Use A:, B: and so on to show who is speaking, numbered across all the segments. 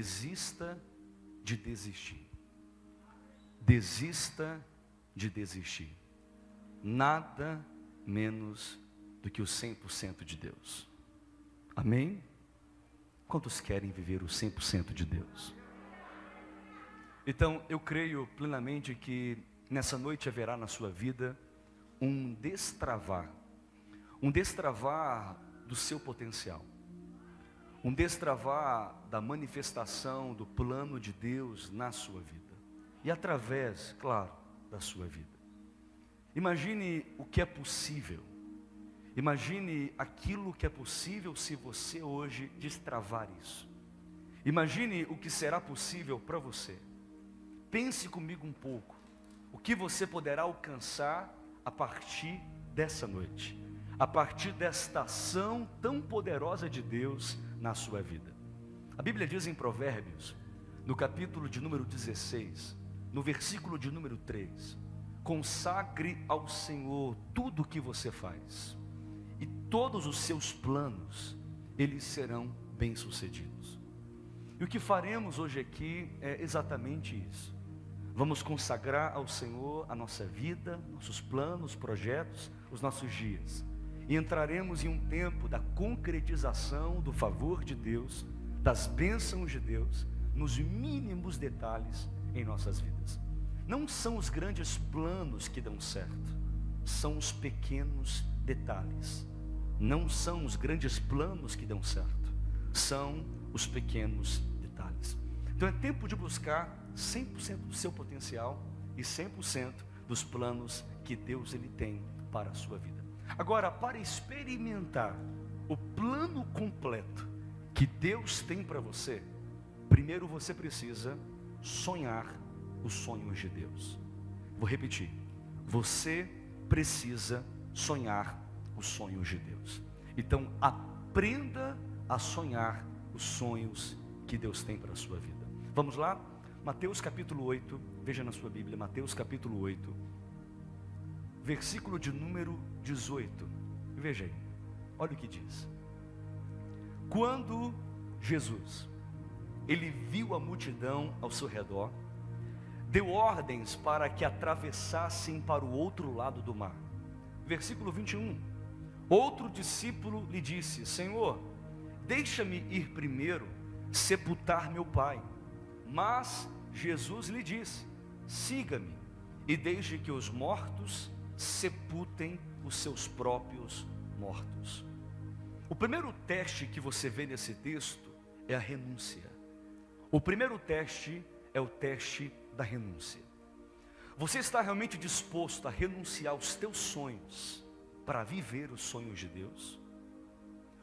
A: desista de desistir. Desista de desistir. Nada menos do que o 100% de Deus. Amém? Quantos querem viver o 100% de Deus? Então, eu creio plenamente que nessa noite haverá na sua vida um destravar do seu potencial, um destravar da manifestação do plano de Deus na sua vida, e através, claro, da sua vida. Imagine o que é possível, imagine aquilo que é possível se você hoje destravar isso. Imagine o que será possível para você. Pense comigo um pouco, o que você poderá alcançar a partir dessa noite, a partir desta ação tão poderosa de Deus na sua vida. A Bíblia diz em Provérbios, no capítulo de número 16, no versículo de número 3, consagre ao Senhor tudo o que você faz, e todos os seus planos, eles serão bem-sucedidos. E o que faremos hoje aqui é exatamente isso. Vamos consagrar ao Senhor a nossa vida, nossos planos, projetos, os nossos dias. E entraremos em um tempo da concretização do favor de Deus, das bênçãos de Deus, nos mínimos detalhes em nossas vidas. Não são os grandes planos que dão certo, são os pequenos detalhes. Não são os grandes planos que dão certo, são os pequenos detalhes. Então é tempo de buscar 100% do seu potencial e 100% dos planos que Deus ele tem para a sua vida. Agora, para experimentar o plano completo que Deus tem para você, primeiro você precisa sonhar os sonhos de Deus. Vou repetir. Você precisa sonhar os sonhos de Deus. Então, aprenda a sonhar os sonhos que Deus tem para a sua vida. Vamos lá? Mateus capítulo 8, veja na sua Bíblia, Mateus capítulo 8, versículo de número 18, veja aí, olha o que diz. Quando Jesus, ele viu a multidão ao seu redor, deu ordens para que atravessassem para o outro lado do mar. Versículo 21, outro discípulo lhe disse, Senhor, deixa-me ir primeiro sepultar meu pai. Mas Jesus lhe disse, siga-me e deixe que os mortos sepultem os seus próprios mortos. O primeiro teste que você vê nesse texto é a renúncia. O primeiro teste é o teste da renúncia. Você está realmente disposto a renunciar aos teus sonhos para viver os sonhos de Deus?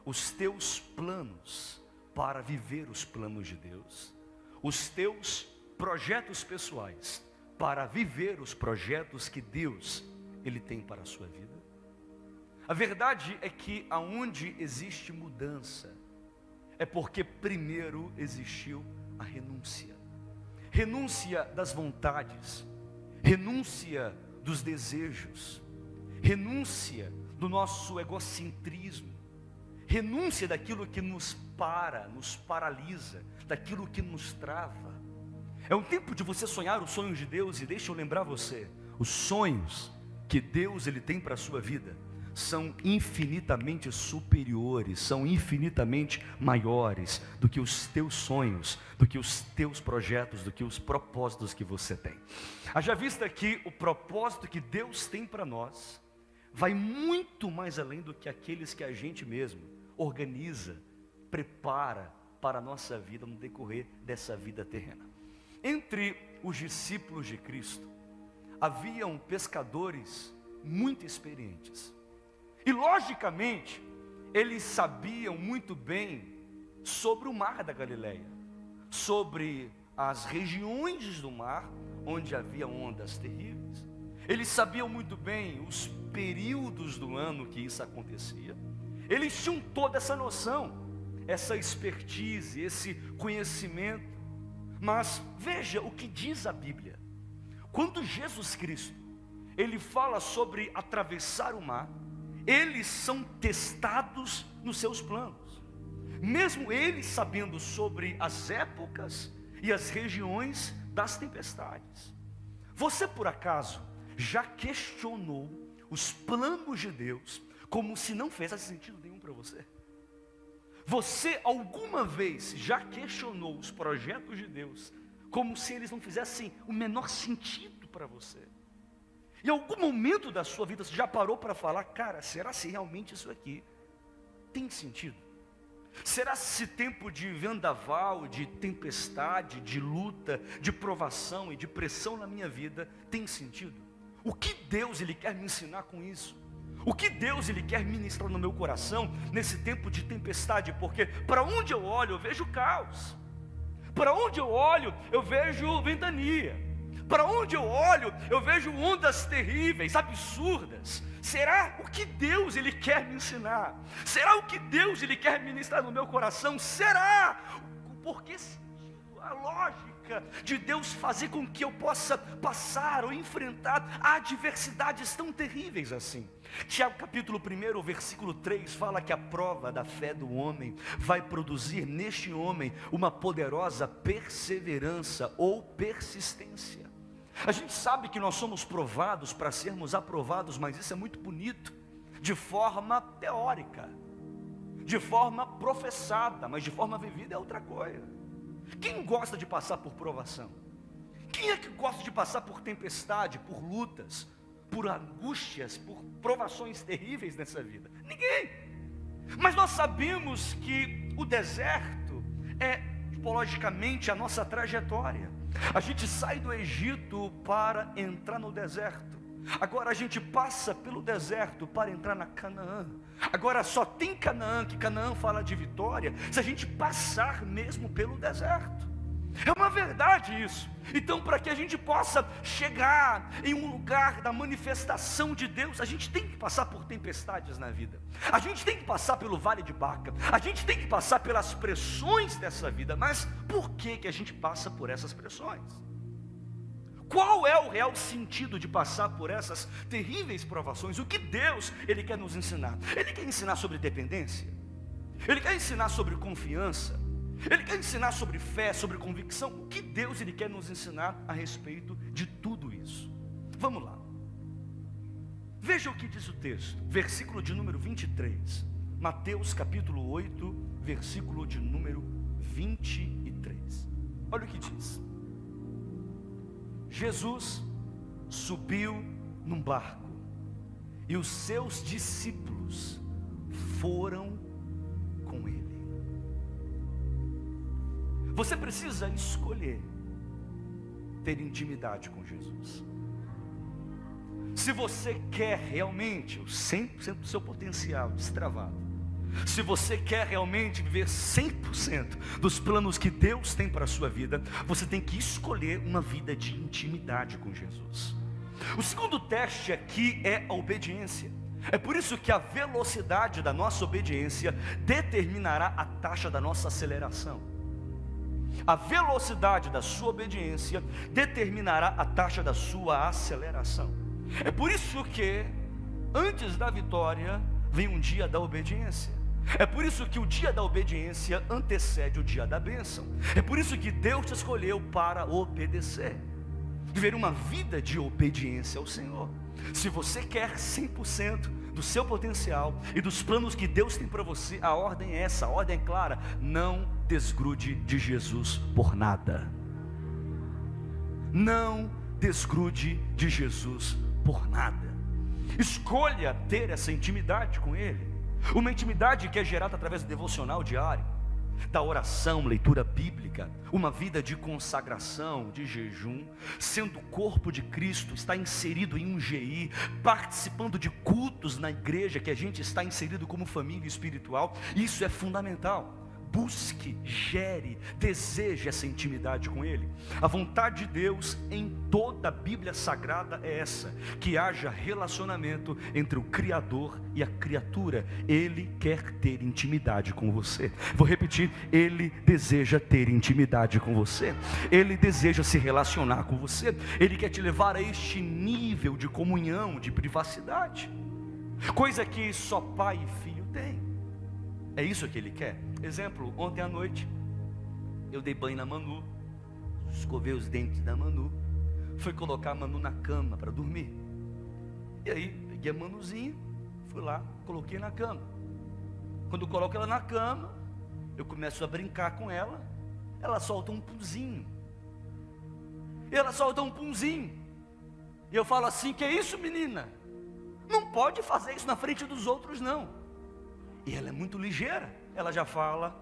A: Os teus planos para viver os planos de Deus? Os teus projetos pessoais para viver os projetos que Deus ele tem para a sua vida? A verdade é que aonde existe mudança é porque primeiro existiu a renúncia. Renúncia das vontades, renúncia dos desejos, renúncia do nosso egocentrismo, renúncia daquilo que nos paralisa, daquilo que nos trava. É um tempo de você sonhar os sonhos de Deus. E deixa eu lembrar você, os sonhos que Deus ele tem para a sua vida são infinitamente superiores, são infinitamente maiores do que os teus sonhos, do que os teus projetos, do que os propósitos que você tem. Haja vista que o propósito que Deus tem para nós vai muito mais além do que aqueles que a gente mesmo organiza, prepara para a nossa vida no decorrer dessa vida terrena. Entre os discípulos de Cristo, haviam pescadores muito experientes. E logicamente, eles sabiam muito bem sobre o mar da Galileia, sobre as regiões do mar onde havia ondas terríveis. Eles sabiam muito bem os períodos do ano que isso acontecia. Eles tinham toda essa noção, essa expertise, esse conhecimento. Mas veja o que diz a Bíblia. Quando Jesus Cristo, ele fala sobre atravessar o mar, eles são testados nos seus planos. mesmo ele sabendo sobre as épocas e as regiões das tempestades. Você por acaso já questionou os planos de Deus como se não fizesse sentido nenhum para você? Você alguma vez já questionou os projetos de Deus como se eles não fizessem o menor sentido para você? Em algum momento da sua vida você já parou para falar, cara, será se realmente isso aqui tem sentido? Será se esse tempo de vendaval, de tempestade, de luta, de provação e de pressão na minha vida tem sentido? O que Deus Ele quer me ensinar com isso? O que Deus Ele quer ministrar no meu coração nesse tempo de tempestade? Porque para onde eu olho eu vejo caos, para onde eu olho eu vejo ventania, para onde eu olho eu vejo ondas terríveis, absurdas. Será o que Deus Ele quer me ensinar? Será o que Deus Ele quer ministrar no meu coração? Será? Por que sentido? A lógica de Deus fazer com que eu possa passar ou enfrentar adversidades tão terríveis assim. Tiago capítulo 1, versículo 3 fala que a prova da fé do homem vai produzir neste homem uma poderosa perseverança ou persistência. A gente sabe que nós somos provados para sermos aprovados, mas isso é muito bonito, de forma teórica, de forma professada, mas de forma vivida é outra coisa. Quem gosta de passar por provação? Quem é que gosta de passar por tempestade, por lutas, por angústias, por provações terríveis nessa vida? Ninguém. Mas nós sabemos que o deserto é, tipologicamente, a nossa trajetória. A gente sai do Egito para entrar no deserto. Agora a gente passa pelo deserto para entrar na Canaã. Agora só tem Canaã, que Canaã fala de vitória, se a gente passar mesmo pelo deserto. É uma verdade isso. Então, para que a gente possa chegar em um lugar da manifestação de Deus, a gente tem que passar por tempestades na vida. A gente tem que passar pelo vale de Baca. A gente tem que passar pelas pressões dessa vida. Mas por que a gente passa por essas pressões? Qual é o real sentido de passar por essas terríveis provações? O que Deus Ele quer nos ensinar? Ele quer ensinar sobre dependência. Ele quer ensinar sobre confiança. Ele quer ensinar sobre fé, sobre convicção. O que Deus Ele quer nos ensinar a respeito de tudo isso? Vamos lá. Veja o que diz o texto, versículo de número 23. Mateus capítulo 8, versículo de número 23. Olha o que diz. Jesus subiu num barco e os seus discípulos foram com ele. Você precisa escolher ter intimidade com Jesus. Se você quer realmente o 100% do seu potencial destravado, se você quer realmente viver 100% dos planos que Deus tem para a sua vida, você tem que escolher uma vida de intimidade com Jesus. O segundo teste aqui é a obediência. É por isso que a velocidade da nossa obediência determinará a taxa da nossa aceleração. A velocidade da sua obediência determinará a taxa da sua aceleração. É por isso que antes da vitória vem um dia da obediência. É por isso que o dia da obediência antecede o dia da bênção. É por isso que Deus te escolheu para obedecer, viver uma vida de obediência ao Senhor. Se você quer 100% do seu potencial e dos planos que Deus tem para você, a ordem é essa, a ordem é clara: não desgrude de Jesus por nada. Não desgrude de Jesus por nada. Escolha ter essa intimidade com Ele, uma intimidade que é gerada através do devocional diário, da oração, leitura bíblica, uma vida de consagração, de jejum, sendo o corpo de Cristo, está inserido em um GI, participando de cultos na igreja que a gente está inserido como família espiritual. Isso é fundamental. Busque, gere, deseje essa intimidade com Ele. A vontade de Deus em toda a Bíblia Sagrada é essa: que haja relacionamento entre o Criador e a criatura. Ele quer ter intimidade com você. Vou repetir: Ele deseja ter intimidade com você. Ele deseja se relacionar com você. Ele quer te levar a este nível de comunhão, de privacidade, coisa que só pai e filho têm. É isso que Ele quer. Exemplo, ontem à noite, eu dei banho na Manu, escovei os dentes da Manu, fui colocar a Manu na cama para dormir. E aí, peguei a Manuzinha, fui lá, coloquei na cama. Quando eu coloco ela na cama, eu começo a brincar com ela, ela solta um punzinho. E ela solta um punzinho. E eu falo assim: que é isso, menina? Não pode fazer isso na frente dos outros, não. E ela é muito ligeira. Ela já fala: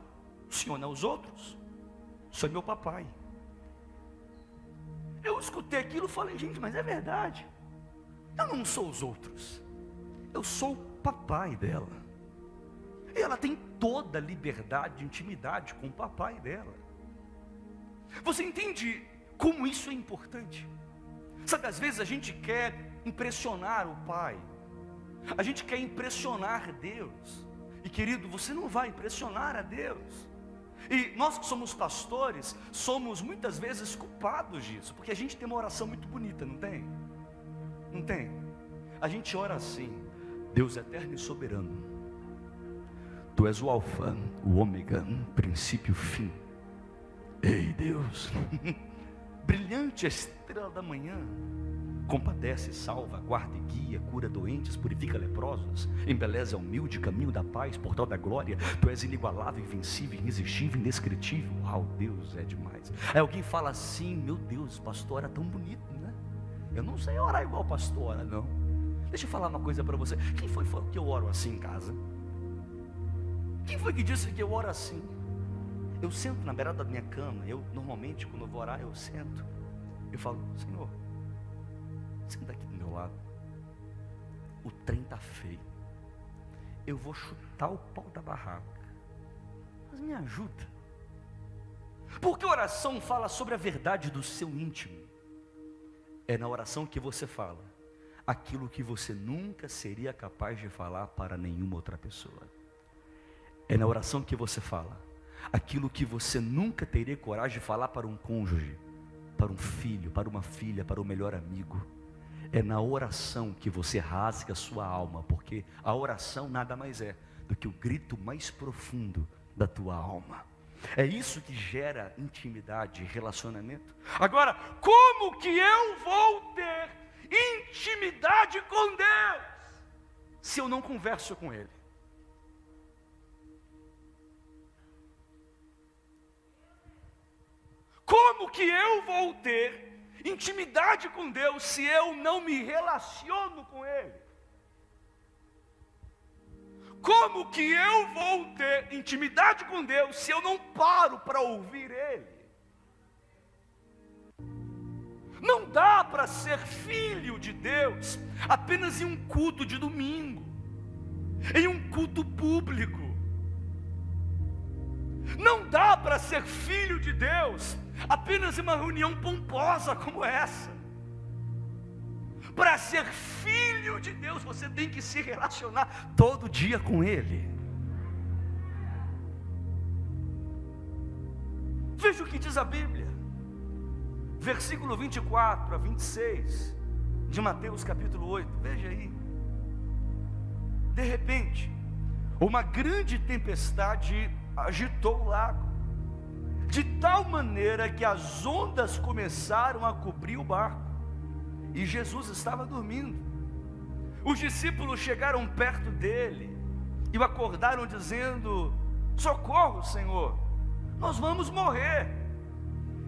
A: o senhor não é os outros, o senhor é meu papai. Eu escutei aquilo e falei: gente, mas é verdade. Eu não sou os outros, eu sou o papai dela. E ela tem toda a liberdade de intimidade com o papai dela. Você entende como isso é importante? Sabe, às vezes a gente quer impressionar o pai, a gente quer impressionar Deus. E querido, você não vai impressionar a Deus. E nós que somos pastores, somos muitas vezes culpados disso, porque a gente tem uma oração muito bonita, não tem? Não tem? A gente ora assim: Deus eterno e soberano, Tu és o alfa, o ômega, princípio e fim. Ei Deus, brilhante estrela da manhã, compadece, salva, guarda e guia, cura doentes, purifica leprosos, embeleza o humilde, caminho da paz, portal da glória. Tu és inigualável, invencível, irresistível, indescritível. Deus é demais. Aí alguém fala assim: meu Deus, pastor era tão bonito, né? Eu não sei orar igual pastor ora, não. Deixa eu falar uma coisa para você. Quem foi que eu oro assim em casa? Quem foi que disse que eu oro assim? Eu sento na beirada da minha cama. Eu normalmente, quando eu vou orar, eu sento. Eu falo: Senhor, senta aqui do meu lado. O trem está feio. Eu vou chutar o pau da barraca, mas me ajuda. Porque a oração fala sobre a verdade do seu íntimo. É na oração que você fala aquilo que você nunca seria capaz de falar para nenhuma outra pessoa. É na oração que você fala aquilo que você nunca teria coragem de falar para um cônjuge, para um filho, para uma filha, para o melhor amigo. É na oração que você rasga a sua alma, porque a oração nada mais é do que o grito mais profundo da tua alma. É isso que gera intimidade e relacionamento. Agora, como que eu vou ter intimidade com Deus se eu não converso com Ele? Como que eu vou ter intimidade com Deus se eu não me relaciono com Ele? Como que eu vou ter intimidade com Deus se eu não paro para ouvir Ele? Não dá para ser filho de Deus apenas em um culto de domingo, em um culto público. Não dá para ser filho de Deus apenas em uma reunião pomposa como essa. Para ser filho de Deus, você tem que se relacionar todo dia com Ele. Veja o que diz a Bíblia, versículo 24 a 26 de Mateus capítulo 8, veja aí. De repente, uma grande tempestade agitou o lago, de tal maneira que as ondas começaram a cobrir o barco, e Jesus estava dormindo. Os discípulos chegaram perto dele e o acordaram dizendo: socorro, Senhor, nós vamos morrer.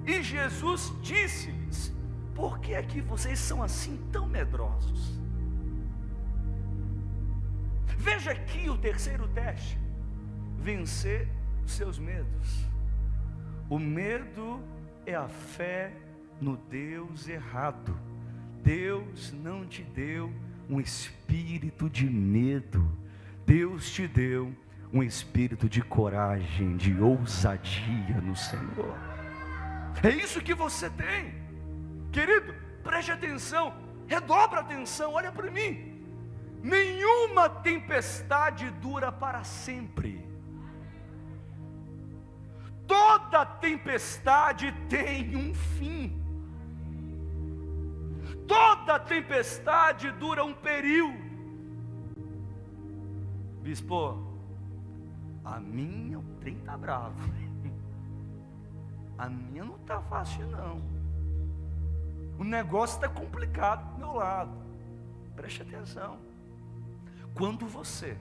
A: E Jesus disse-lhes: por que é que vocês são assim tão medrosos? Veja aqui o terceiro teste: vencer os seus medos. O medo é a fé no Deus errado. Deus não te deu um espírito de medo, Deus te deu um espírito de coragem, de ousadia no Senhor. É isso que você tem, querido. Preste atenção, redobra a atenção, olha para mim. Nenhuma tempestade dura para sempre. Toda tempestade tem um fim. Toda tempestade dura um período. Bispo, A minha, o trem tá bravo. A minha não tá fácil não. O negócio está complicado do meu lado. Preste atenção. Quando você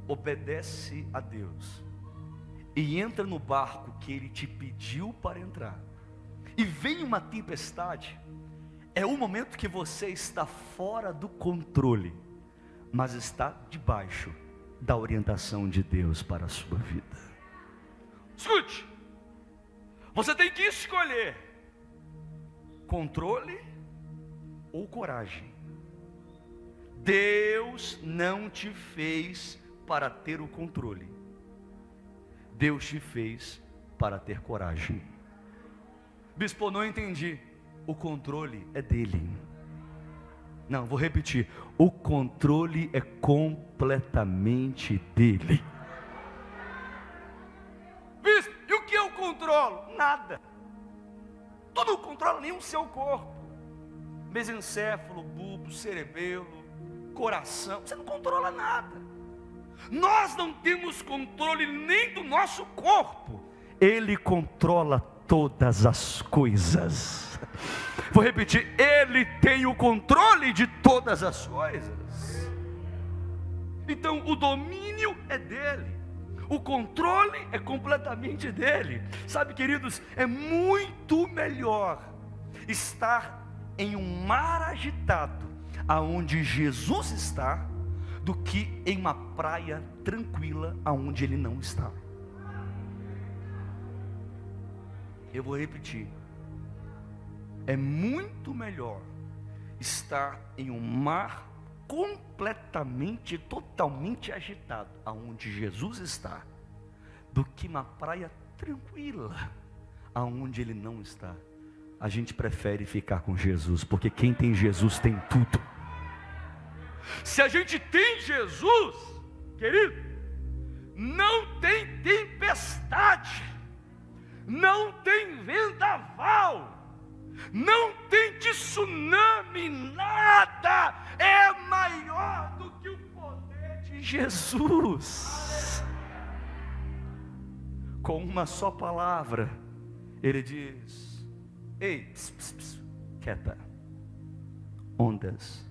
A: obedece a Deus e entra no barco que Ele te pediu para entrar, e vem uma tempestade, é o momento que você está fora do controle, mas está debaixo da orientação de Deus para a sua vida. Escute, você tem que escolher controle ou coragem. Deus não te fez para ter o controle, Deus te fez para ter coragem. Bispo, não entendi. O controle é dele. Não, vou repetir. O controle é completamente dele. Bispo, e o que eu controlo? Nada. Tu não controla nem o seu corpo. Mesencéfalo, bulbo, cerebelo, coração. Você não controla nada. Nós não temos controle nem do nosso corpo. Ele controla todas as coisas. Vou repetir, Ele tem o controle de todas as coisas. Então o domínio é dele, o controle é completamente dele. Sabe, queridos, é muito melhor estar em um mar agitado, aonde Jesus está, do que em uma praia tranquila, aonde Ele não está. Eu vou repetir. É muito melhor estar em um mar completamente, totalmente agitado, aonde Jesus está, do que uma praia tranquila, aonde Ele não está. A gente prefere ficar com Jesus, porque quem tem Jesus tem tudo. Se a gente tem Jesus, querido, não tem tempestade, não tem vendaval, não tem tsunami, nada é maior do que o poder de Jesus. Com uma só palavra, Ele diz: ei, pss, pss, pss, quieta, ondas,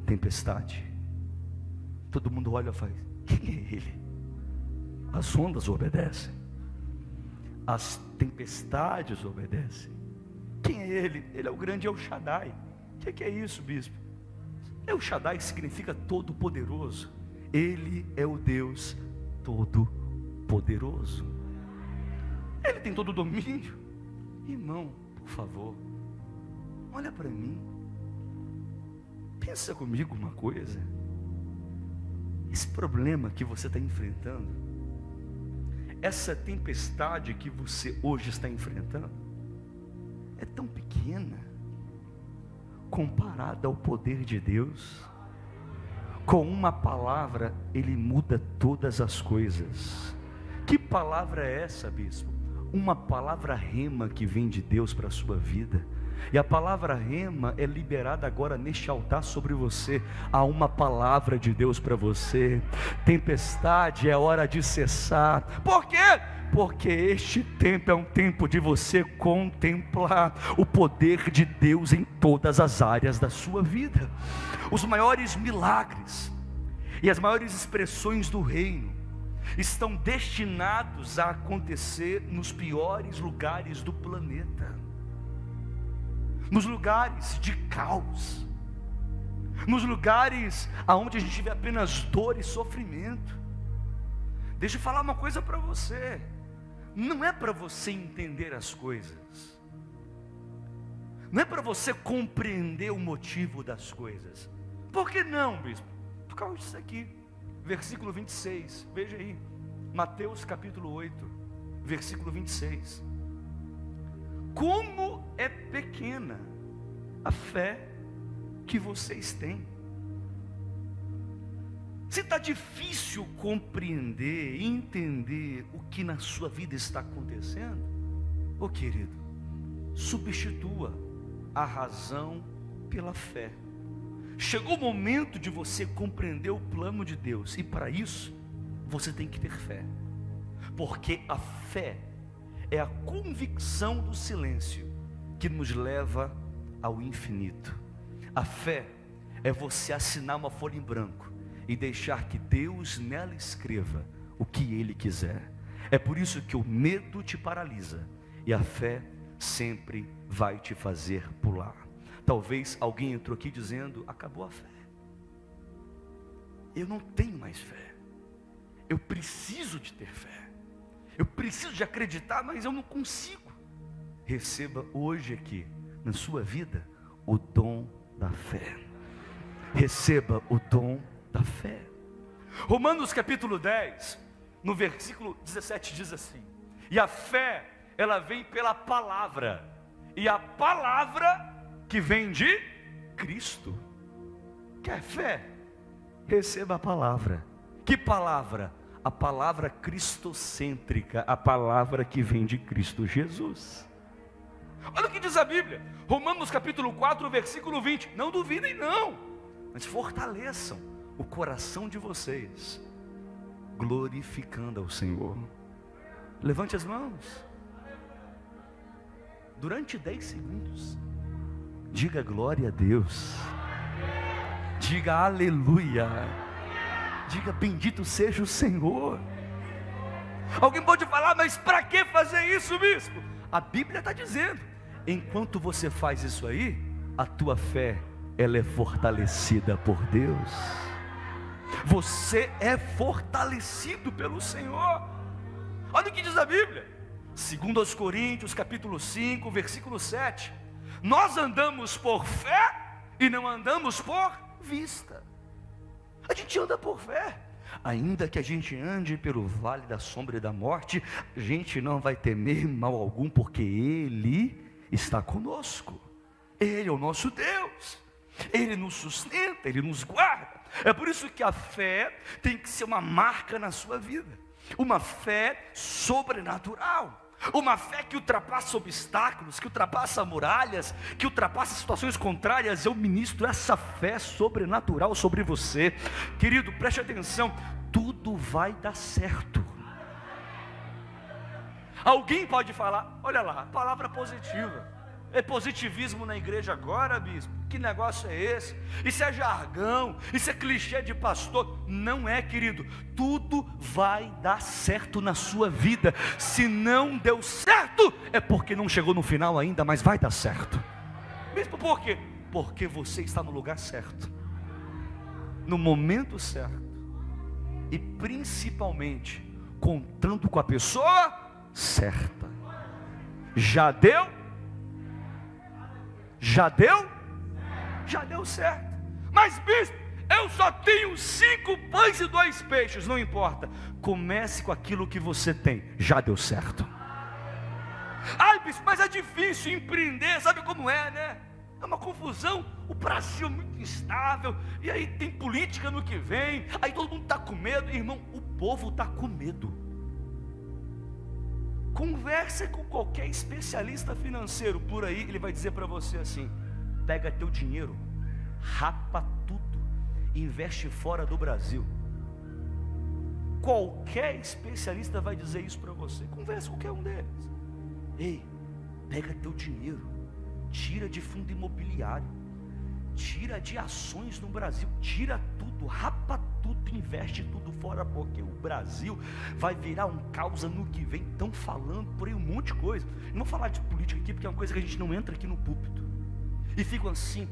A: tempestade. Todo mundo olha e faz: quem é Ele? As ondas obedecem, as tempestades obedecem. Quem é Ele? Ele é o grande El Shaddai. O que é isso, bispo? El Shaddai significa todo poderoso. Ele é o Deus todo poderoso. Ele tem todo o domínio. Irmão, por favor, olha para mim, pensa comigo uma coisa. Esse problema que você está enfrentando, essa tempestade que você hoje está enfrentando, é tão pequena comparada ao poder de Deus. Com uma palavra Ele muda todas as coisas. Que palavra é essa, bispo? Uma palavra rema que vem de Deus para a sua vida. E a palavra rema é liberada agora neste altar sobre você. Há uma palavra de Deus para você. Tempestade, é hora de cessar. Por quê? Porque este tempo é um tempo de você contemplar o poder de Deus em todas as áreas da sua vida. Os maiores milagres e as maiores expressões do reino estão destinados a acontecer nos piores lugares do planeta, nos lugares de caos, nos lugares onde a gente vê apenas dor e sofrimento. Deixa eu falar uma coisa para você. Não é para você entender as coisas, não é para você compreender o motivo das coisas. Por que não, bispo? Por causa disso aqui, versículo 26, veja aí, Mateus capítulo 8, versículo 26. Como é pequena a fé que vocês têm. Se está difícil compreender, entender o que na sua vida está acontecendo, ô querido, substitua a razão pela fé. Chegou o momento de você compreender o plano de Deus, e para isso, você tem que ter fé, porque a fé é a convicção do silêncio que nos leva ao infinito. A fé é você assinar uma folha em branco e deixar que Deus nela escreva o que Ele quiser. É por isso que o medo te paralisa e a fé sempre vai te fazer pular. Talvez alguém entrou aqui dizendo: acabou a fé, eu não tenho mais fé, eu preciso de ter fé, eu preciso de acreditar, mas eu não consigo. Receba hoje aqui na sua vida o dom da fé. Receba o dom da fé. Romanos capítulo 10, no versículo 17 diz assim: e a fé, ela vem pela palavra, e a palavra que vem de Cristo. Quer fé? Receba a palavra. Que palavra? A palavra cristocêntrica, a palavra que vem de Cristo Jesus. Olha o que diz a Bíblia, Romanos capítulo 4, versículo 20. Não duvidem não, mas fortaleçam o coração de vocês, glorificando ao Senhor. Levante as mãos. Durante 10 segundos, diga glória a Deus. Diga aleluia. Diga bendito seja o Senhor. Alguém pode falar: mas para que fazer isso, bispo? A Bíblia está dizendo: enquanto você faz isso aí, a tua fé, ela é fortalecida por Deus. Você é fortalecido pelo Senhor. Olha o que diz a Bíblia, 2 Coríntios capítulo 5, versículo 7. Nós andamos por fé e não andamos por vista. A gente anda por fé. Ainda que a gente ande pelo vale da sombra e da morte, a gente não vai temer mal algum, porque Ele está conosco. Ele é o nosso Deus, Ele nos sustenta, Ele nos guarda. É por isso que a fé tem que ser uma marca na sua vida, uma fé sobrenatural, uma fé que ultrapassa obstáculos, que ultrapassa muralhas, que ultrapassa situações contrárias. Eu ministro essa fé sobrenatural sobre você. Querido, preste atenção, tudo vai dar certo. Alguém pode falar: olha lá, palavra positiva. É positivismo na igreja agora, bispo? Que negócio é esse? Isso é jargão, isso é clichê de pastor. Não é, querido. Tudo vai dar certo na sua vida. Se não deu certo, é porque não chegou no final ainda, mas vai dar certo. Bispo, por quê? Porque você está no lugar certo, no momento certo, e principalmente contando com a pessoa certa. Já deu? Já deu? Já deu certo. Mas bispo, eu só tenho 5 pães e 2 peixes. Não importa, comece com aquilo que você tem. Já deu certo. Ai bispo, mas é difícil empreender. Sabe como é, né? É uma confusão. O Brasil é muito instável, e aí tem política no que vem, aí todo mundo está com medo. Irmão, o povo está com medo. Converse com qualquer especialista financeiro por aí, ele vai dizer para você assim: pega teu dinheiro, rapa tudo, investe fora do Brasil. Qualquer especialista vai dizer isso para você. Converse com qualquer um deles. Ei, pega teu dinheiro, tira de fundo imobiliário, tira de ações no Brasil, tira tudo, rapa tudo, investe tudo fora, porque o Brasil vai virar um caos no que vem. Estão falando por aí um monte de coisa. Não vou falar de política aqui, porque é uma coisa que a gente não entra aqui no púlpito. E ficam assim: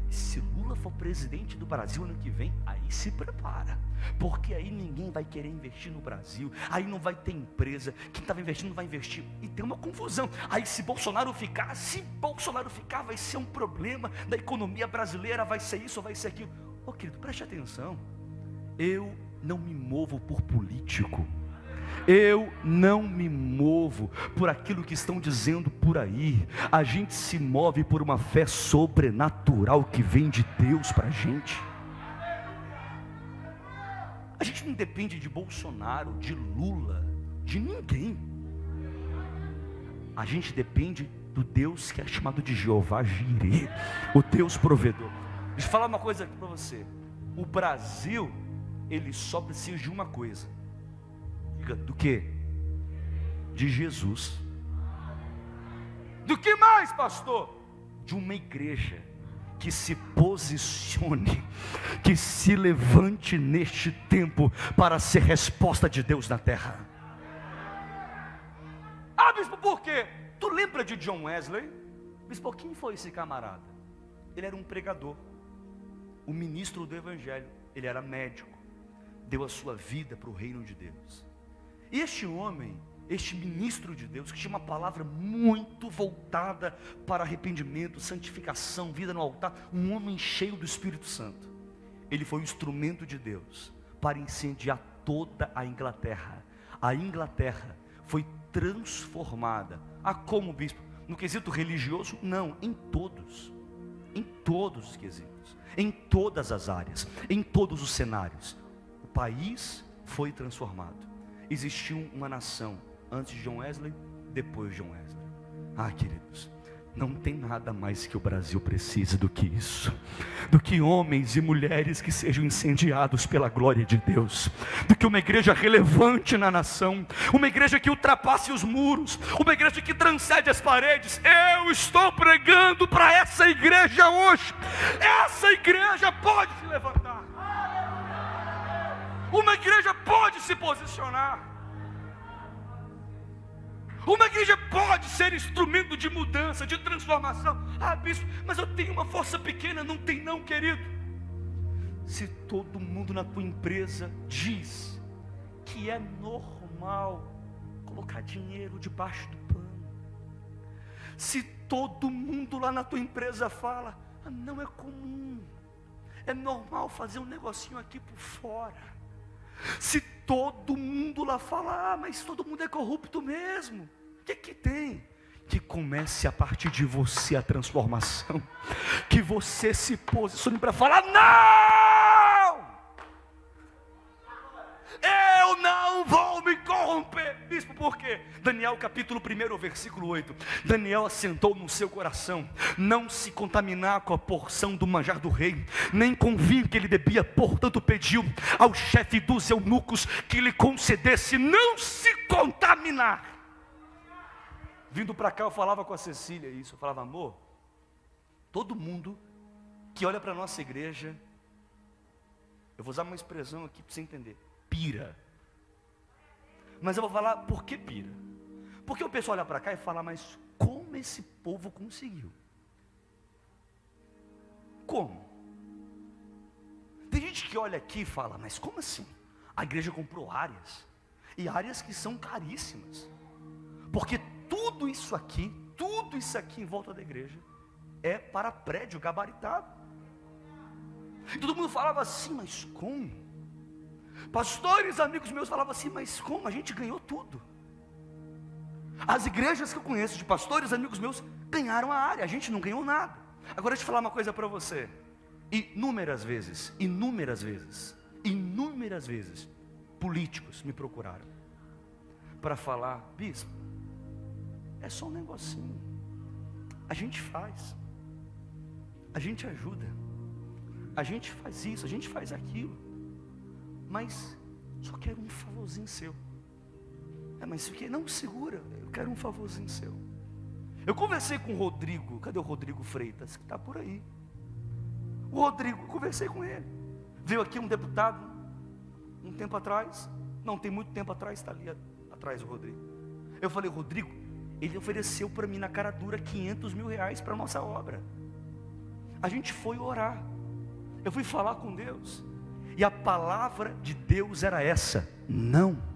A: se Lula for presidente do Brasil ano que vem, aí se prepara, porque aí ninguém vai querer investir no Brasil, aí não vai ter empresa, quem estava investindo não vai investir, e tem uma confusão. Aí se Bolsonaro ficar, vai ser um problema da economia brasileira, vai ser isso ou vai ser aquilo. Ô querido, preste atenção, eu não me movo por político, eu não me movo por aquilo que estão dizendo por aí. A gente se move por uma fé sobrenatural que vem de Deus para a gente. A gente não depende de Bolsonaro, de Lula, de ninguém. A gente depende do Deus que é chamado de Jeová Jireh, o Deus provedor. Deixa eu falar uma coisa aqui para você. O Brasil, ele só precisa de uma coisa: Diga, do quê? De Jesus. Do que mais, pastor? De uma igreja que se posicione, que se levante neste tempo para ser resposta de Deus na terra. Ah, bispo, por quê? Tu lembra de John Wesley? Bispo, quem foi esse camarada? Ele era um pregador, um ministro do evangelho. Ele era médico, deu a sua vida para o reino de Deus. E este homem, este ministro de Deus, que tinha uma palavra muito voltada para arrependimento, santificação, vida no altar, um homem cheio do Espírito Santo, ele foi um instrumento de Deus para incendiar toda a Inglaterra. A Inglaterra foi transformada. Ah, como, bispo? No quesito religioso? Não, em todos os quesitos, em todas as áreas, em todos os cenários. O país foi transformado. Existiu uma nação antes de John Wesley, depois de John Wesley. Ah, queridos, não tem nada mais que o Brasil precise do que isso, do que homens e mulheres que sejam incendiados pela glória de Deus, do que uma igreja relevante na nação, uma igreja que ultrapasse os muros, uma igreja que transcende as paredes. Eu estou pregando para essa igreja hoje. Essa igreja pode se levantar, uma igreja pode se posicionar, uma igreja pode ser instrumento de mudança, de transformação. Ah, bispo, mas eu tenho uma força pequena. Não tem não, querido. Se todo mundo na tua empresa diz que é normal colocar dinheiro debaixo do pano, se todo mundo lá na tua empresa fala, ah, não é comum, é normal fazer um negocinho aqui por fora, se todo mundo lá fala, ah, mas todo mundo é corrupto mesmo, o que tem? Que comece a partir de você a transformação, que você se posicione para falar, não, eu não vou me corromper. Bispo, por quê? Daniel capítulo 1, versículo 8. Daniel assentou no seu coração não se contaminar com a porção do manjar do rei, nem com o vinho que ele bebia. Portanto pediu ao chefe dos eunucos que lhe concedesse não se contaminar. Vindo para cá eu falava com a Cecília isso, eu falava, amor, todo mundo que olha para a nossa igreja, eu vou usar uma expressão aqui para você entender, pira. Mas eu vou falar, por que pira? Porque o pessoal olha para cá e fala, mas como esse povo conseguiu? Como? Tem gente que olha aqui e fala, mas como assim? A igreja comprou áreas, e áreas que são caríssimas, porque tudo isso aqui em volta da igreja é para prédio gabaritado. E todo mundo falava assim, mas como? Pastores, amigos meus falavam assim, mas como? A gente ganhou tudo. As igrejas que eu conheço de pastores, amigos meus, ganharam a área, a gente não ganhou nada. Agora deixa eu falar uma coisa para você. Inúmeras vezes, políticos me procuraram para falar, bispo, é só um negocinho, a gente faz, a gente ajuda, a gente faz isso, a gente faz aquilo, mas só quero um favorzinho seu. Mas o que? Não, segura, eu quero um favorzinho seu. Eu conversei com o Rodrigo, cadê o Rodrigo Freitas? Que está por aí. O Rodrigo, conversei com ele. Veio aqui um deputado, um tempo atrás, não tem muito tempo atrás, está ali atrás o Rodrigo. Eu falei, Rodrigo, ele ofereceu para mim na cara dura 500 mil reais para a nossa obra. A gente foi orar, eu fui falar com Deus, e a palavra de Deus era essa: não.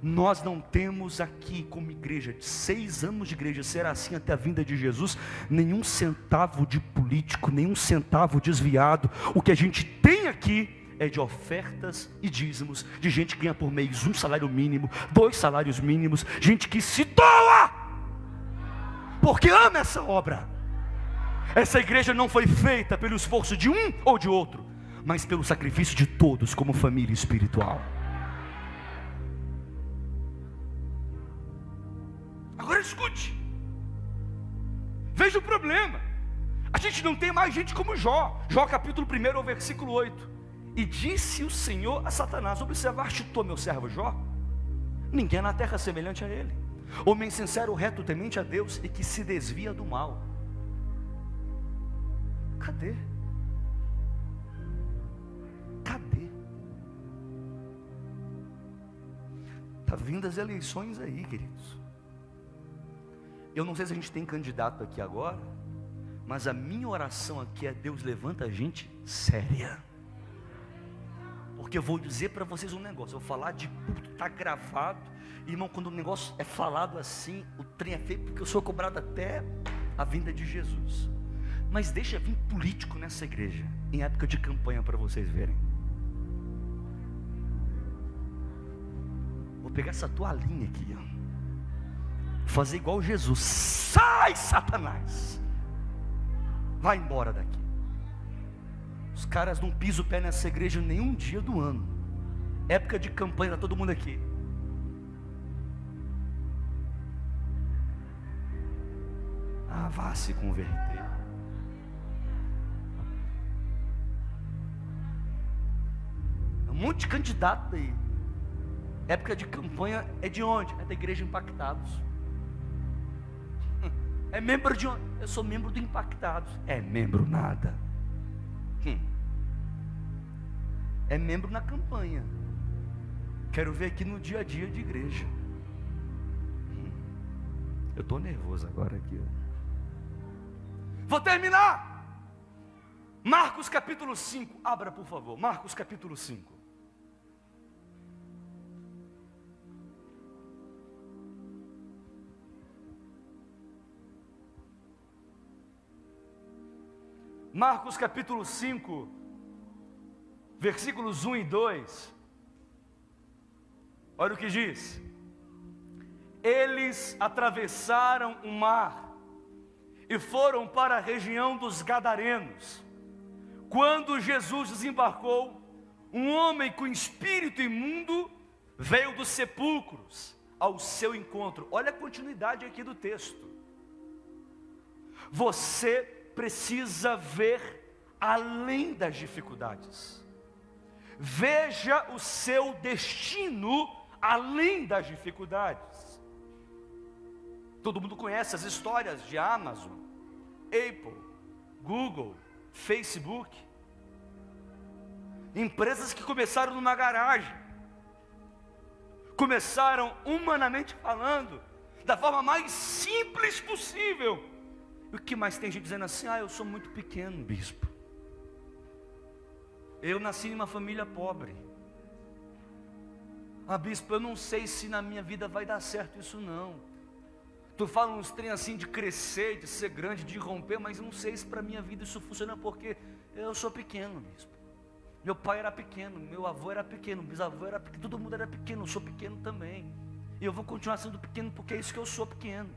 A: Nós não temos aqui como igreja, de 6 anos de igreja, será assim até a vinda de Jesus, nenhum centavo de político, nenhum centavo desviado. O que a gente tem aqui é de ofertas e dízimos, de gente que ganha por mês 1 salário mínimo, 2 salários mínimos, gente que se doa, porque ama essa obra. Essa igreja não foi feita pelo esforço de um ou de outro, mas pelo sacrifício de todos como família espiritual. Agora escute, veja o problema. A gente não tem mais gente como Jó. Jó capítulo 1, versículo 8. E disse o Senhor a Satanás: observaste tu, meu servo Jó? Ninguém na terra é semelhante a ele. Homem sincero, reto, temente a Deus e que se desvia do mal. Cadê? Cadê? Está vindo as eleições aí, queridos. Eu não sei se a gente tem candidato aqui agora, mas a minha oração aqui é: Deus, levanta a gente séria. Porque eu vou dizer para vocês um negócio, eu vou falar de culto, está gravado. Irmão, quando o negócio é falado assim, o trem é feio, porque eu sou cobrado até a vinda de Jesus. Mas deixa vir político nessa igreja, em época de campanha, para vocês verem. Vou pegar essa toalhinha aqui, ó. Fazer igual Jesus. Sai, Satanás! Vai embora daqui. Os caras não pisam o pé nessa igreja nenhum dia do ano. Época de campanha, está todo mundo aqui. Ah, vá se converter. Um monte de candidato aí. Época de campanha é de onde? É da igreja Impactados. É membro de onde? Eu sou membro do Impactados. É membro nada. É membro na campanha. Quero ver aqui no dia a dia de igreja. Eu estou nervoso agora aqui. Vou terminar. Marcos capítulo 5. Abra, por favor. Marcos capítulo 5. Marcos capítulo 5, versículos 1 e 2. Olha o que diz: eles atravessaram o mar e foram para a região dos Gadarenos. Quando Jesus desembarcou, um homem com espírito imundo veio dos sepulcros ao seu encontro. Olha a continuidade aqui do texto. Você precisa ver além das dificuldades. Veja o seu destino além das dificuldades. Todo mundo conhece as histórias de Amazon, Apple, Google, Facebook. Empresas que começaram numa garagem, começaram humanamente falando, da forma mais simples possível. E o que mais tem gente dizendo assim: eu sou muito pequeno, bispo. Eu nasci em uma família pobre. Bispo, eu não sei se na minha vida vai dar certo isso não. Tu fala uns trem assim de crescer, de ser grande, de romper, mas eu não sei se para a minha vida isso funciona, porque eu sou pequeno, bispo. Meu pai era pequeno, meu avô era pequeno, meu bisavô era pequeno, todo mundo era pequeno, eu sou pequeno também. E eu vou continuar sendo pequeno porque é isso que eu sou, pequeno.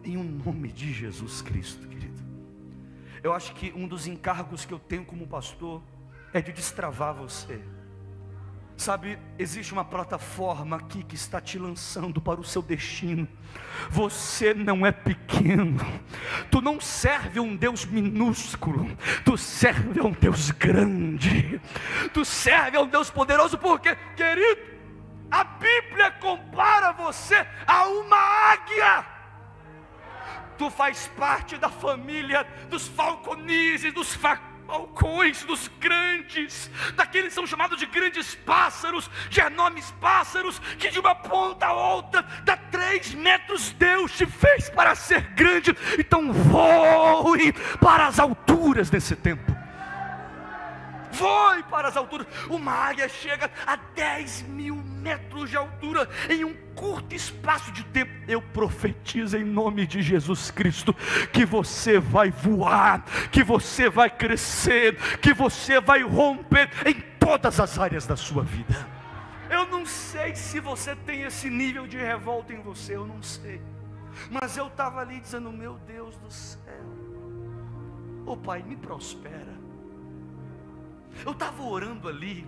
A: Em o nome de Jesus Cristo, querido. Eu acho que um dos encargos que eu tenho como pastor é de destravar você. Sabe, existe uma plataforma aqui que está te lançando para o seu destino. Você não é pequeno. Tu não serve a um Deus minúsculo. Tu serve a um Deus grande. Tu serve a um Deus poderoso, porque, querido, a Bíblia compara você a uma águia. Tu faz parte da família dos falconizes, dos falcões, dos grandes, daqueles que são chamados de grandes pássaros, de enormes pássaros, que de uma ponta a outra, dá 3 metros, Deus te fez para ser grande. Então voe para as alturas nesse tempo. Voe para as alturas. Uma águia chega a 10.000 metros de altura em um curto espaço de tempo. Eu profetizo em nome de Jesus Cristo que você vai voar, que você vai crescer, que você vai romper em todas as áreas da sua vida. Eu não sei se você tem esse nível de revolta em você, eu não sei, mas eu estava ali dizendo: meu Deus do céu, ô Pai, me prospera. Eu estava orando ali,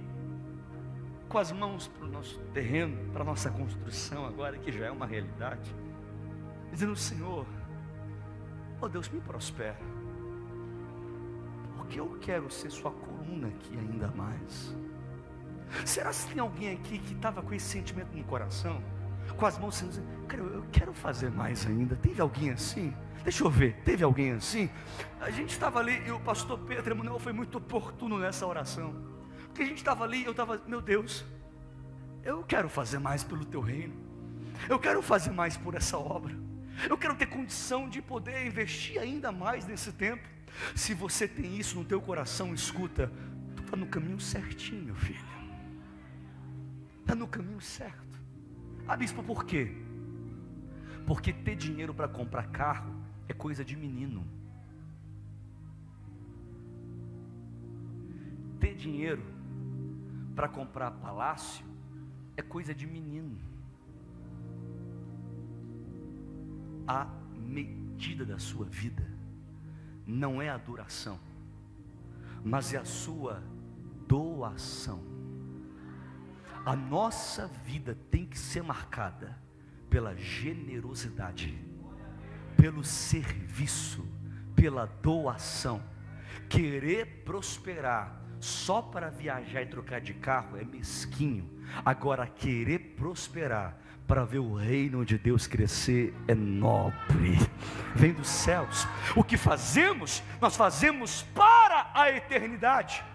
A: com as mãos para o nosso terreno, para a nossa construção agora, que já é uma realidade, dizendo: Senhor, oh Deus, me prospera, porque eu quero ser sua coluna aqui ainda mais. Será que tem alguém aqui que estava com esse sentimento no coração? Com as mãos assim, cara, eu quero fazer mais ainda. Teve alguém assim? Deixa eu ver, teve alguém assim? A gente estava ali e o pastor Pedro Emanuel foi muito oportuno nessa oração. Porque a gente estava ali e eu estava, meu Deus, eu quero fazer mais pelo teu reino. Eu quero fazer mais por essa obra. Eu quero ter condição de poder investir ainda mais nesse tempo. Se você tem isso no teu coração, escuta, tu está no caminho certinho, filho. Está no caminho certo. Ah, bispo, por quê? Porque ter dinheiro para comprar carro é coisa de menino. Ter dinheiro para comprar palácio é coisa de menino. A medida da sua vida não é a adoração, mas é a sua doação. A nossa vida tem que ser marcada pela generosidade, pelo serviço, pela doação. Querer prosperar só para viajar e trocar de carro é mesquinho. Agora, querer prosperar para ver o reino de Deus crescer é nobre, vem dos céus. O que fazemos, nós fazemos para a eternidade.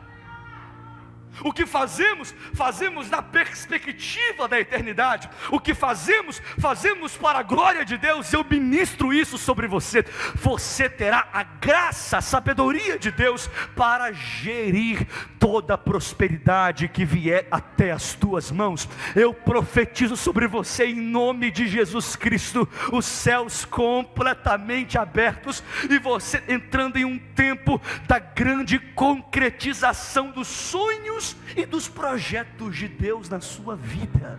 A: O que fazemos, fazemos na perspectiva da eternidade. O que fazemos, fazemos para a glória de Deus. Eu ministro isso sobre você. Você terá a graça, a sabedoria de Deus para gerir toda a prosperidade que vier até as tuas mãos. Eu profetizo sobre você em nome de Jesus Cristo, os céus completamente abertos e você entrando em um tempo da grande concretização dos sonhos e dos projetos de Deus na sua vida.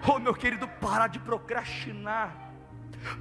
A: Oh, meu querido, para de procrastinar,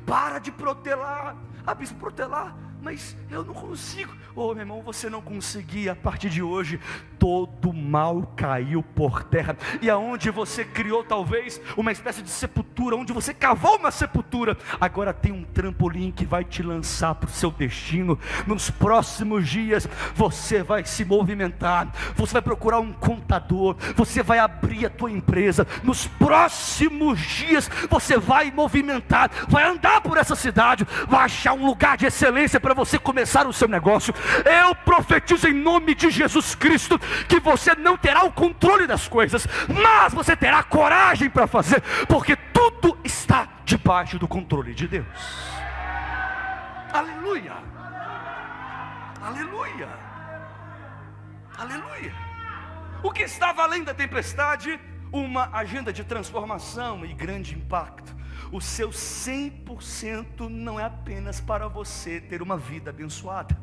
A: para de protelar. Ah, bispo, protelar? Mas eu não consigo. Oh, meu irmão, você não conseguia. A partir de hoje, todo mal caiu por terra. E aonde você criou talvez uma espécie de sepultura, onde você cavou uma sepultura, agora tem um trampolim que vai te lançar para o seu destino. Nos próximos dias você vai se movimentar, você vai procurar um contador, você vai abrir a tua empresa. Nos próximos dias você vai movimentar, vai andar por essa cidade, vai achar um lugar de excelência para você começar o seu negócio. Eu profetizo em nome de Jesus Cristo que você não terá o controle das coisas, mas você terá coragem para fazer, porque tudo está debaixo do controle de Deus. Aleluia, aleluia, aleluia. O que estava além da tempestade? Uma agenda de transformação e grande impacto. O seu 100% não é apenas para você ter uma vida abençoada,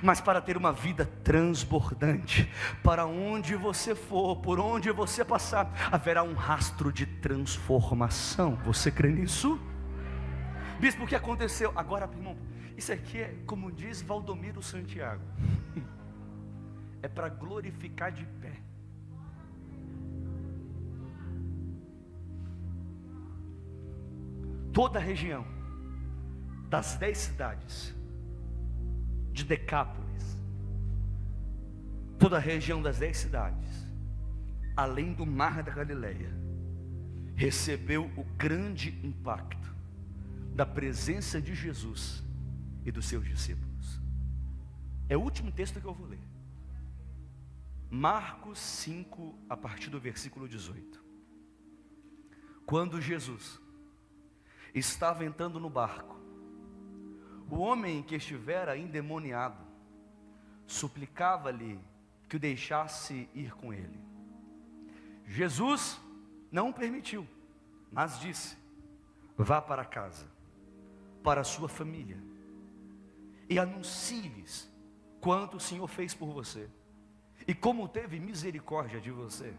A: mas para ter uma vida transbordante. Para onde você for, por onde você passar, haverá um rastro de transformação. Você crê nisso? Bispo, o que aconteceu? Agora, irmão, isso aqui é, como diz Valdomiro Santiago, é para glorificar de pé. Toda a região das 10 cidades de Decápolis, toda a região das 10 cidades, além do Mar da Galileia, recebeu o grande impacto da presença de Jesus e dos seus discípulos. É o último texto que eu vou ler, Marcos 5, a partir do versículo 18. Quando Jesus estava entrando no barco, o homem que estivera endemoniado suplicava-lhe que o deixasse ir com ele. Jesus não permitiu, mas disse: vá para casa, para a sua família, e anuncie-lhes quanto o Senhor fez por você e como teve misericórdia de você.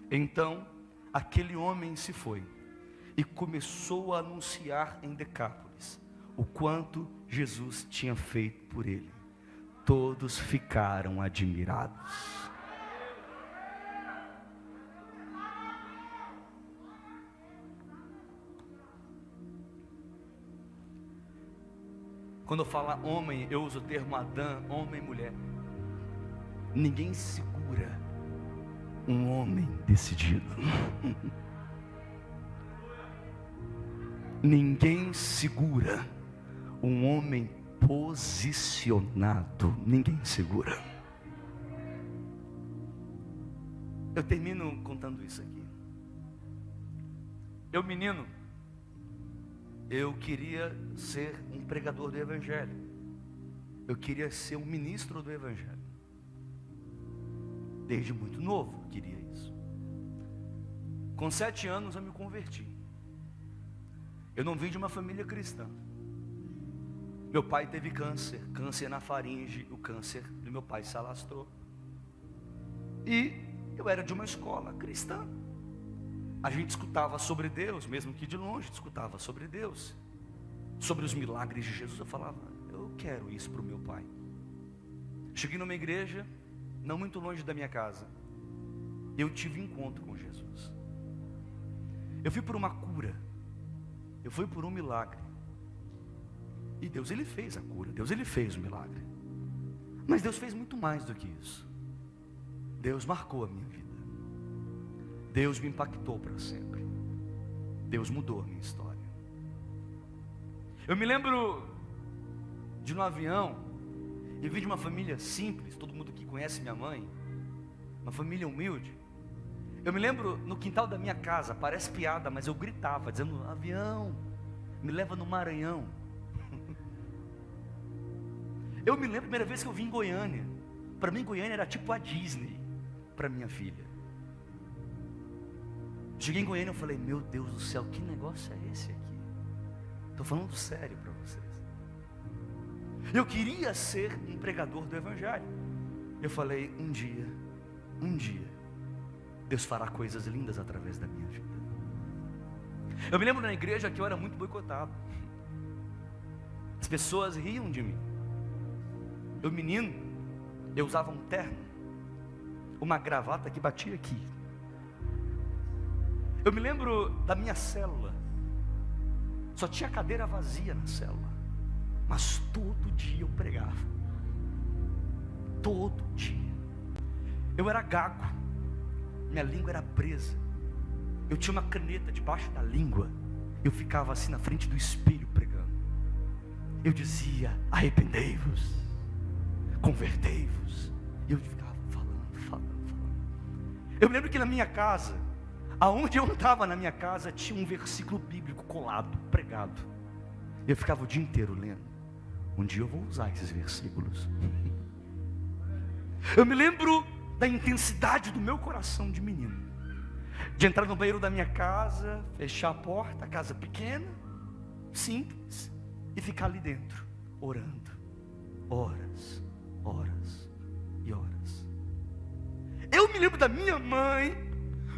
A: Então aquele homem se foi e começou a anunciar em Decápolis o quanto Jesus tinha feito por ele. Todos ficaram admirados. Quando eu falo homem, eu uso o termo Adão, homem e mulher. Ninguém segura Um homem decidido. Ninguém segura um homem posicionado. Ninguém segura. Eu termino contando isso aqui. Eu, menino, eu queria ser um pregador do Evangelho. Eu queria ser um ministro do Evangelho. Desde muito novo eu queria isso. Com 7 anos eu me converti. Eu não vim de uma família cristã. Meu pai teve câncer na faringe. O câncer do meu pai se alastrou. E eu era de uma escola cristã. A gente escutava sobre Deus, mesmo que de longe, escutava sobre Deus, sobre os milagres de Jesus. Eu falava, eu quero isso para o meu pai. Cheguei numa igreja, não muito longe da minha casa. Eu tive encontro com Jesus. Eu fui por uma cura. Eu fui por um milagre. E Deus, Ele fez a cura. Deus, Ele fez o milagre. Mas Deus fez muito mais do que isso. Deus marcou a minha vida. Deus me impactou para sempre. Deus mudou a minha história. Eu me lembro de um avião. Eu vim de uma família simples. Todo mundo que conhece minha mãe. Uma família humilde. Eu me lembro no quintal da minha casa. Parece piada, mas eu gritava dizendo, avião, me leva no Maranhão. Eu me lembro a primeira vez que eu vim em Goiânia. Para mim Goiânia era tipo a Disney para minha filha. Cheguei em Goiânia e falei, meu Deus do céu, que negócio é esse aqui? Estou falando sério para vocês. Eu queria ser um pregador do Evangelho. Eu falei, um dia, Deus fará coisas lindas através da minha vida. Eu me lembro na igreja que eu era muito boicotado. As pessoas riam de mim. Eu, menino, eu usava um terno, uma gravata que batia aqui. Eu me lembro da minha célula. Só tinha cadeira vazia na célula. Mas todo dia eu pregava. Todo dia. Eu era gago. Minha língua era presa. Eu tinha uma caneta debaixo da língua. Eu ficava assim na frente do espelho pregando. Eu dizia, arrependei-vos, convertei-vos. E eu ficava falando. Eu me lembro que na minha casa, aonde eu estava na minha casa, tinha um versículo bíblico colado, pregado. Eu ficava o dia inteiro lendo. Um dia eu vou usar esses versículos. Eu me lembro da intensidade do meu coração de menino, de entrar no banheiro da minha casa, fechar a porta, casa pequena, simples, e ficar ali dentro, orando, horas e horas. Eu me lembro da minha mãe,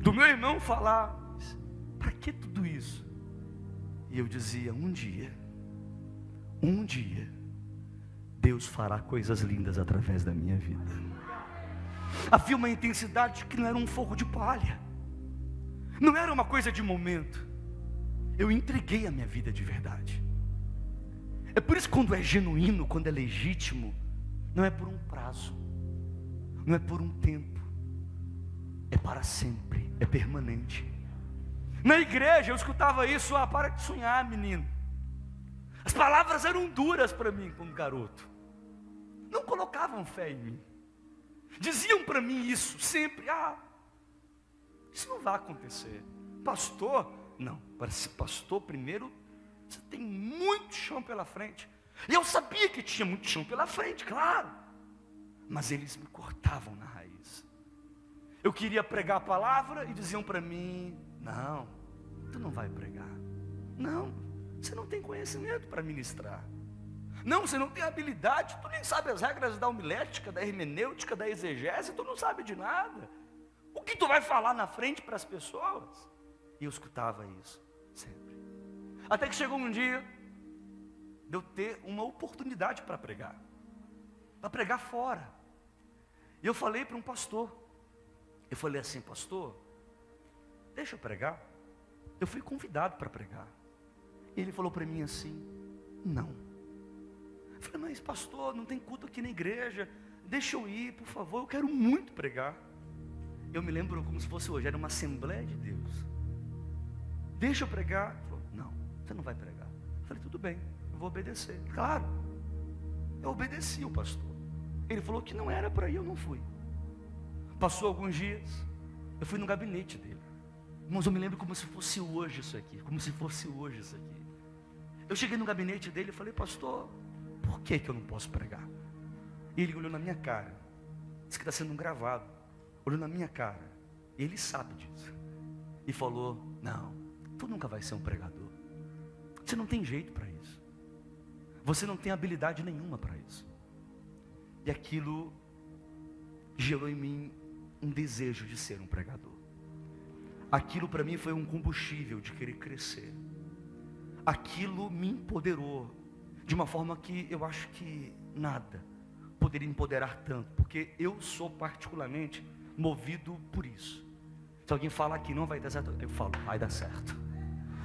A: do meu irmão falar, para que tudo isso? E eu dizia, um dia, Deus fará coisas lindas através da minha vida. Havia uma intensidade que não era um fogo de palha, não era uma coisa de momento. Eu entreguei a minha vida de verdade. É por isso que quando é genuíno, quando é legítimo, não é por um prazo, não é por um tempo, é para sempre, é permanente. Na igreja eu escutava isso, para de sonhar, menino. As palavras eram duras para mim como garoto. Não colocavam fé em mim. Diziam para mim isso sempre, isso não vai acontecer. Pastor, não, para ser pastor primeiro, você tem muito chão pela frente. E eu sabia que tinha muito chão pela frente, claro. Mas eles me cortavam na raiz. Eu queria pregar a palavra e diziam para mim, não, tu não vai pregar. Não, você não tem conhecimento para ministrar. Não, você não tem habilidade, tu nem sabe as regras da homilética, da hermenêutica, da exegese, tu não sabe de nada. O que tu vai falar na frente para as pessoas? E eu escutava isso sempre. Até que chegou um dia de eu ter uma oportunidade para pregar fora. E eu falei para um pastor, eu falei assim, pastor, deixa eu pregar. Eu fui convidado para pregar. E ele falou para mim assim, não. Eu falei, mas pastor, não tem culto aqui na igreja, deixa eu ir, por favor, eu quero muito pregar. Eu me lembro como se fosse hoje, era uma Assembleia de Deus. Deixa eu pregar. Ele falou, não, você não vai pregar. Eu falei, tudo bem, eu vou obedecer. Claro, eu obedeci o pastor. Ele falou que não era para ir, eu não fui. Passou alguns dias, eu fui no gabinete dele. Irmãos, eu me lembro como se fosse hoje isso aqui. Como se fosse hoje isso aqui. Eu cheguei no gabinete dele e falei, pastor, por que eu não posso pregar? E ele olhou na minha cara. Disse que está sendo gravado. Olhou na minha cara. Ele sabe disso. E falou, não, tu nunca vai ser um pregador. Você não tem jeito para isso. Você não tem habilidade nenhuma para isso. E aquilo gerou em mim um desejo de ser um pregador. Aquilo para mim foi um combustível de querer crescer. Aquilo me empoderou de uma forma que eu acho que nada poderia empoderar tanto, porque eu sou particularmente movido por isso. Se alguém falar que não vai dar certo, eu falo, vai dar certo.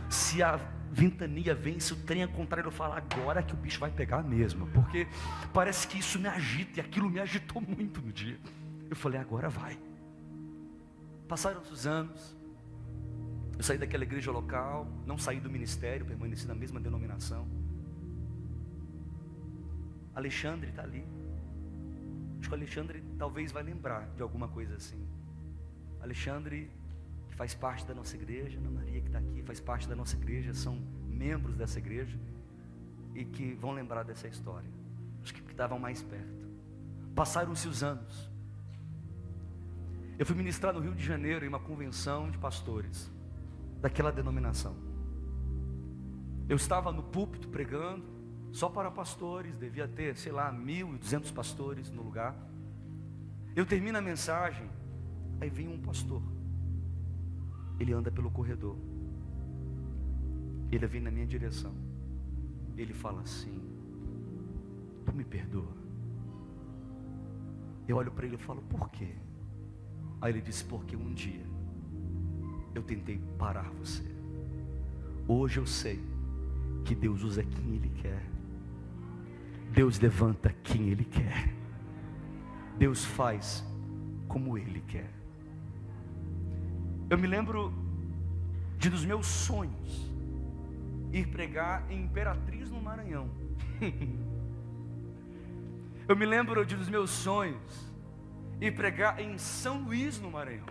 A: Se a ventania vem, se o trem é contrário, eu falo, agora que o bicho vai pegar mesmo, porque parece que isso me agita, e aquilo me agitou muito no dia. Eu falei, agora vai. Passaram os anos, eu saí daquela igreja local, não saí do ministério, permaneci na mesma denominação. Alexandre está ali. Acho que o Alexandre talvez vai lembrar de alguma coisa assim. Alexandre, que faz parte da nossa igreja, Ana Maria que está aqui, faz parte da nossa igreja, são membros dessa igreja e que vão lembrar dessa história. Acho que estavam mais perto. Passaram-se os anos. Eu fui ministrar no Rio de Janeiro em uma convenção de pastores daquela denominação. Eu estava no púlpito pregando só para pastores, devia ter, 1.200 pastores no lugar. Eu termino a mensagem, aí vem um pastor. Ele anda pelo corredor. Ele vem na minha direção. Ele fala assim: tu me perdoa? Eu olho para ele e falo, por quê? Aí ele disse, porque um dia eu tentei parar você. Hoje eu sei que Deus usa quem Ele quer. Deus levanta quem Ele quer. Deus faz como Ele quer. Eu me lembro de dos meus sonhos ir pregar em Imperatriz no Maranhão. Eu me lembro de dos meus sonhos ir pregar em São Luís no Maranhão.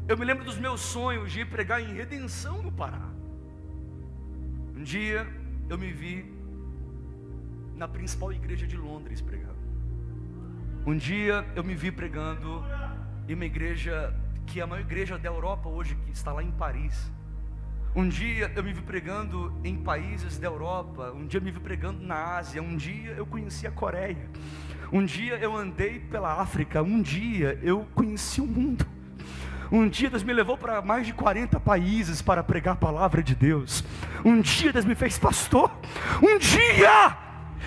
A: Eu me lembro dos meus sonhos de ir pregar em Redenção no Pará. Um dia eu me vi na principal igreja de Londres pregando. Um dia eu me vi pregando em uma igreja que é a maior igreja da Europa hoje, que está lá em Paris. Um dia eu me vi pregando em países da Europa. Um dia eu me vi pregando na Ásia. Um dia eu conheci a Coreia. Um dia eu andei pela África. Um dia eu conheci o mundo. Um dia Deus me levou para mais de 40 países para pregar a palavra de Deus. Um dia Deus me fez pastor. Um dia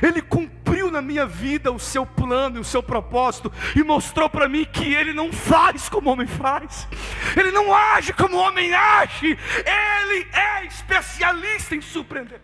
A: Ele cumpriu na minha vida o seu plano e o seu propósito, e mostrou para mim que Ele não faz como o homem faz. Ele não age como o homem age. Ele é especialista em surpreender.